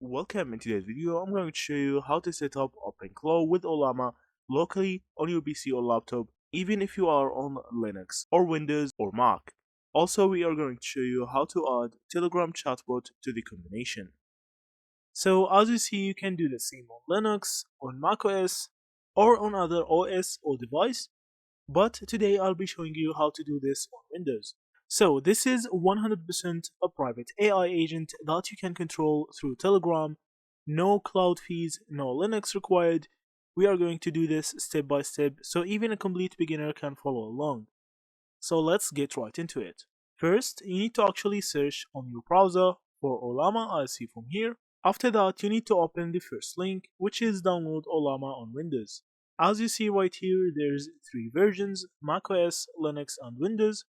Welcome. In today's video, I'm going to show you how to set up OpenClaw with Ollama locally on your PC or laptop, even if you are on Linux or Windows or Mac. Also, we are going to show you how to add Telegram chatbot to the combination. So as you see, you can do the same on Linux, on macOS, or on other OS or device, but today I'll be showing you how to do this on Windows. So this is 100% a private AI agent that you can control through Telegram. No cloud fees, no Linux required. We are going to do this step by step so even a complete beginner can follow along. So let's get right into it. First, you need to actually search on your browser for Ollama, as see from here. After that, you need to open the first link, which is download Ollama on Windows. As you see right here, there's three versions: macOS, Linux, and Windows.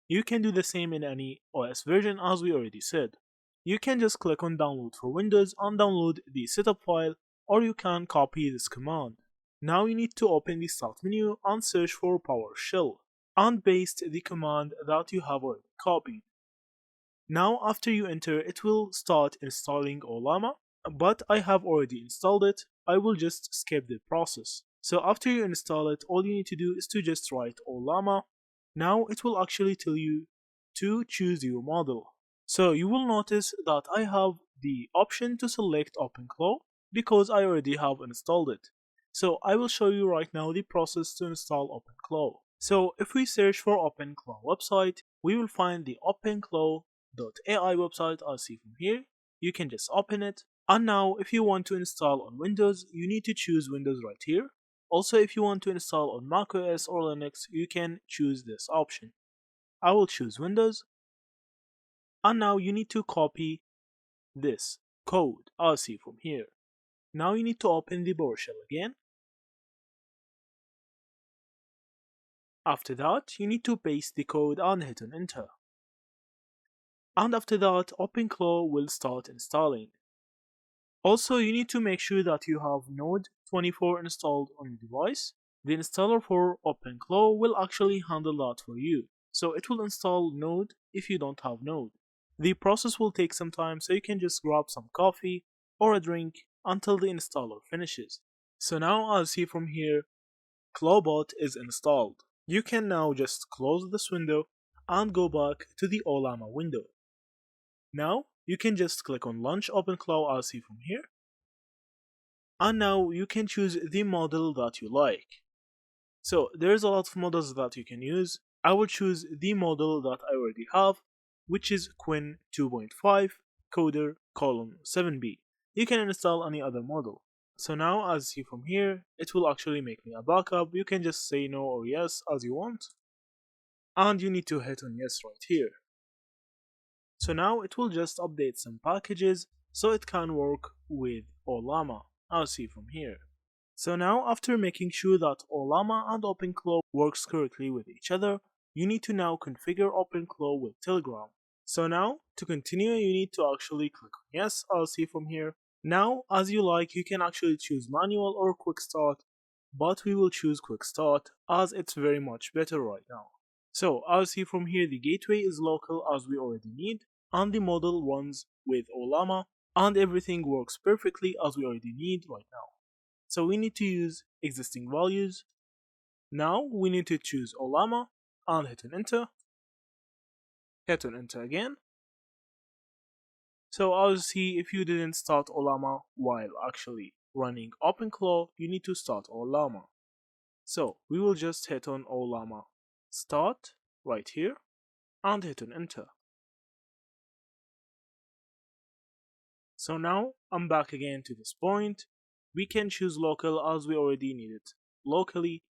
You can do the same in any OS version as we already said. You can just click on download for Windows and download the setup file, or you can copy this command. Now you need to open the start menu and search for PowerShell and paste the command that you have already copied. Now after you enter, it will start installing Ollama, but I have already installed it. I will just skip the process. So after you install it, all you need to do is to just write Ollama. Now it will actually tell you to choose your model. So you will notice that I have the option to select OpenClaw because I already have installed it. So I will show you right now the process to install OpenClaw. So if we search for OpenClaw website, we will find the OpenClaw.ai website as see from here. You can just open it. And now if you want to install on Windows, you need to choose Windows right here. Also, if you want to install on macOS or Linux, you can choose this option. I will choose Windows. And now you need to copy this code as see from here. Now you need to open the PowerShell again. After that, you need to paste the code and hit on enter. And after that, OpenClaw will start installing. Also, you need to make sure that you have Node 24 installed on your device. The installer for OpenClaw will actually handle that for you. So it will install Node if you don't have Node. The process will take some time, so you can just grab some coffee or a drink until the installer finishes. So now as see from here, ClawBot is installed. You can now just close this window and go back to the Ollama window. Now you can just click on Launch OpenClaw as see from here. And now you can choose the model that you like. So there's a lot of models that you can use. I will choose the model that I already have, which is Quinn 2.5 Coder column 7B. You can install any other model. So now as see from here, it will actually make me a backup. You can just say no or yes as you want. And you need to hit on yes right here. So now it will just update some packages so it can work with Ollama, as see from here. So now after making sure that Ollama and OpenClaw works correctly with each other, you need to now configure OpenClaw with Telegram. So now to continue, you need to actually click on yes, as see from here. Now as you like, you can actually choose manual or quick start, but we will choose quick start as it's very much better right now. So as see from here, the gateway is local as we already need, and the model runs with Ollama, and everything works perfectly as we already need right now. So we need to use existing values. Now we need to choose Ollama and hit on enter. Hit on enter again. So as see, if you didn't start Ollama while actually running OpenClaw, you need to start Ollama. So we will just hit on Ollama start right here and hit on enter. So now I'm back again to this point. We can choose local as we already need it locally,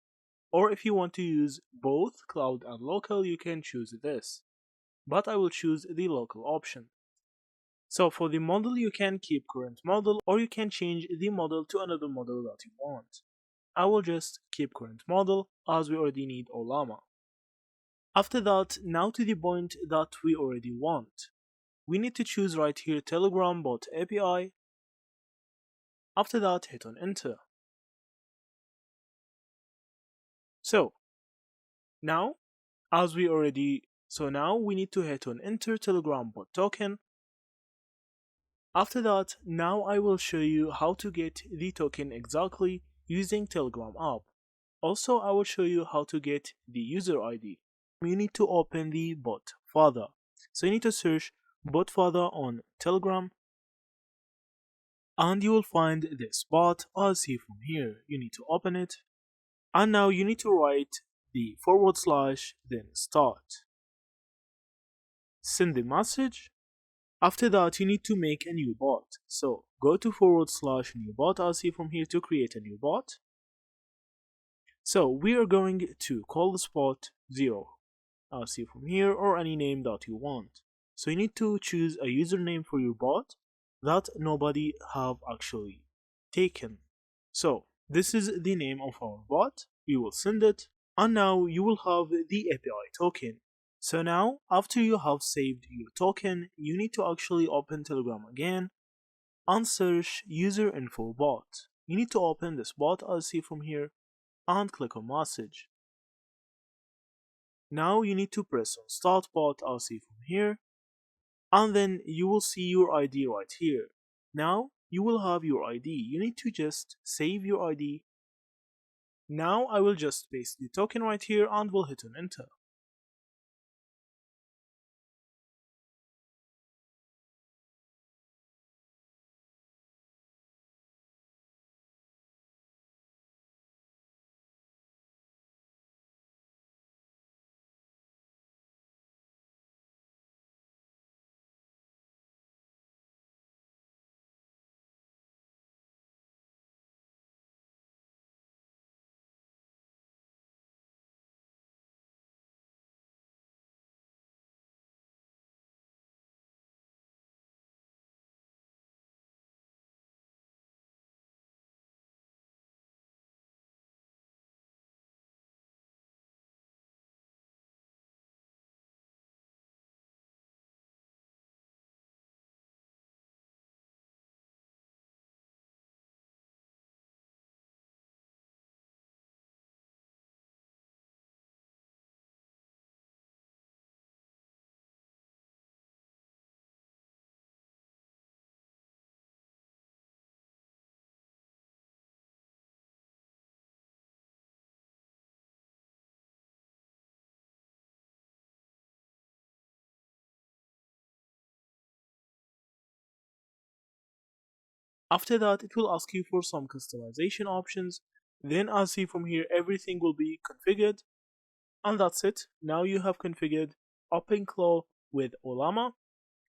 or if you want to use both cloud and local, you can choose this, but I will choose the local option. So for the model, you can keep current model, or you can change the model to another model that you want. I will just keep current model as we already need Ollama. After that, now to the point that we already want. We need to choose right here Telegram Bot API. After that, hit on enter. So now we need to hit on enter Telegram Bot token. After that, now I will show you how to get the token exactly using Telegram app. Also, I will show you how to get the user ID. You need to open the bot father. So you need to search bot father on Telegram and you will find this bot as see from here. You need to open it and now you need to write the forward slash then start. Send the message. After that, you need to make a new bot. So go to forward slash new bot as see from here to create a new bot. So we are going to call this bot 0 as see from here or any name that you want. So you need to choose a username for your bot that nobody have actually taken. So this is the name of our bot. We will send it and now you will have the API token. So now after you have saved your token, you need to actually open Telegram again and search user info bot. You need to open this bot as see from here and click on message. Now you need to press on start bot as see from here and then you will see your ID right here. Now you will have your ID. You need to just save your ID. Now I will just paste the token right here and will hit on enter. After that, it will ask you for some customization options. Then as see from here, everything will be configured. And that's it. Now you have configured OpenClaw with Ollama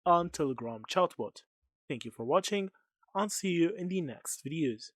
and Telegram chatbot. Thank you for watching and see you in the next videos.